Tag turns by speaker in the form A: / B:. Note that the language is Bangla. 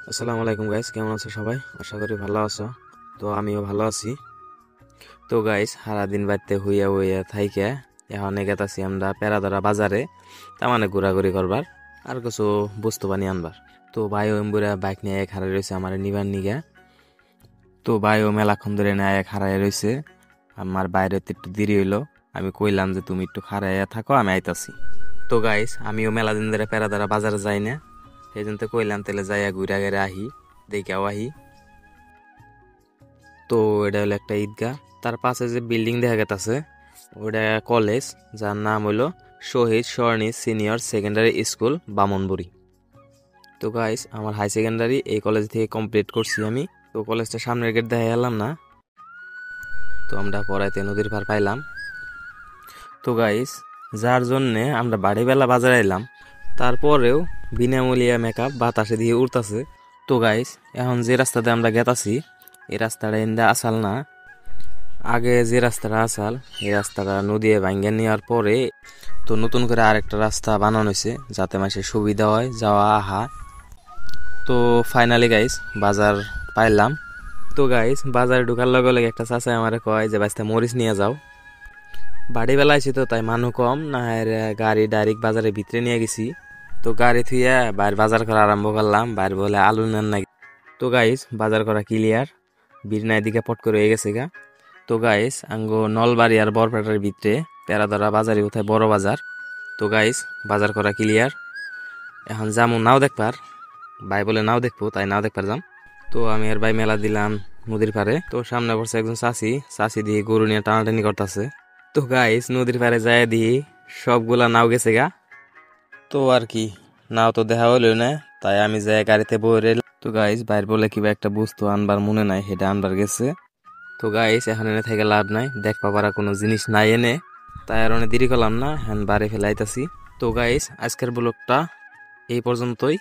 A: আসসালামু আলাইকুম গাইস, কেমন আছো সবাই? আশা করি ভালো আছো। তো আমিও ভালো আছি। তো গাইস, সারাদিন বাড়িতে হইয়া হইয়া থাইকে এখন গেতাছি আমরা পেরাদরা বাজারে, তার মানে ঘোরাঘুরি করবার আর কিছু বস্তু বানিয়ে আনবার। তো ভাই এমবুরা বাইক নিয়ে এক হারাই রয়েছে আমার নিবার নিগা। তো ভাই ও মেলাক্ষণ ধরে না এক হারাই রয়েছে। আমার বাইরে একটু দেরি হইলো, আমি কইলাম যে তুমি একটু খারাইয়া থাকো, আমি আইতাছি। তো গাইস, আমিও মেলা দিন ধরে পেরাদরা বাজারে যাই না, সেই জন্য কইলাম তাহলে যাইয়া ঘুরা ঘেরা আহি, দেখেও আহি। তো এটা হলো একটা ঈদগাহ, তার পাশে যে বিল্ডিং দেখা গেছে ওটা কলেজ, যার নাম হলো শহীদ স্বর্ণী সিনিয়র সেকেন্ডারি স্কুল বামনবুড়ি। তো গাইস, আমার হাই সেকেন্ডারি এই কলেজ থেকে কমপ্লিট করছি আমি। তো কলেজটা সামনের গেট দেখা এলাম না, তো আমরা পড়াইতে নদীর পার পাইলাম। তো গাইস, যার জন্যে আমরা বাড়িবেলা বাজারে এলাম, তারপরেও বিনামূল্যে মেকআপ বাতাসে দিয়ে উড়তাছে। তো গাইস, এখন যে রাস্তাতে আমরা গেতাছি এই রাস্তাটা ইন্দা আসাল না, আগে যে রাস্তাটা আসাল এই রাস্তাটা নদী ভাঙ্গে নেওয়ার পরে তো নতুন করে আরেকটা রাস্তা বানানো হয়েছে যাতে মানুষের সুবিধা হয় যাওয়া আহা। তো ফাইনালি গাইস বাজার পাইলাম। তো গাইস, বাজারে ঢুকার লগে লগে একটা চাচা আমারে কয় যে বাস্তা মরিচ নিয়ে যাও। বাড়ি বেলা আইছি তো তাই মানুষ কম না, গাড়ি ডাইরেক্ট বাজারের ভিতরে নিয়ে গেছি। তো গাড়ি থুইয়া বাইরে বাজার করা আরম্ভ করলাম, বাইরে বলে আলু নেন না। তো গাইস, বাজার করা ক্লিয়ার, বিরনাই দিকে পট করে হয়ে গেছে গা। তো গাইস, আঙ্গো নলবাড়ি আর বরপেটার ভিতরে পেরাদরা বাজারে কোথায় বড় বাজার। তো গাইস, বাজার করা ক্লিয়ার, এখন যামু নাও দেখবার। ভাই বলে নাও দেখবো, তাই নাও দেখবার যাম। তো আমি আর ভাই মেলা দিলাম নদীর পারে। তো সামনে পড়ছে একজন চাচি, চাচি দিয়ে গরু নিয়ে টানাটানি করতেছে। তো গাইস, নদীর পারে যায় দিয়ে সবগুলা নাও গেছে গা। তো আর কি, নাও তো দেখা হইল না, তাই আমি যাই গাড়িতে বইরে। তো গাইস, বাইর বলে কিবা একটা বস্তু আনবার মনে নাই, সেটা আনবার গেছে। তো গাইস, এখন এনে থেকে লাভ নাই, দেখ পাবার কোনো জিনিস নাই এনে, তাই আর অনেক দেরি করলাম না, হ্যান বাড়ি ফেলাইতাছি। তো গাইস, আজকের ব্লগটা এই পর্যন্তই।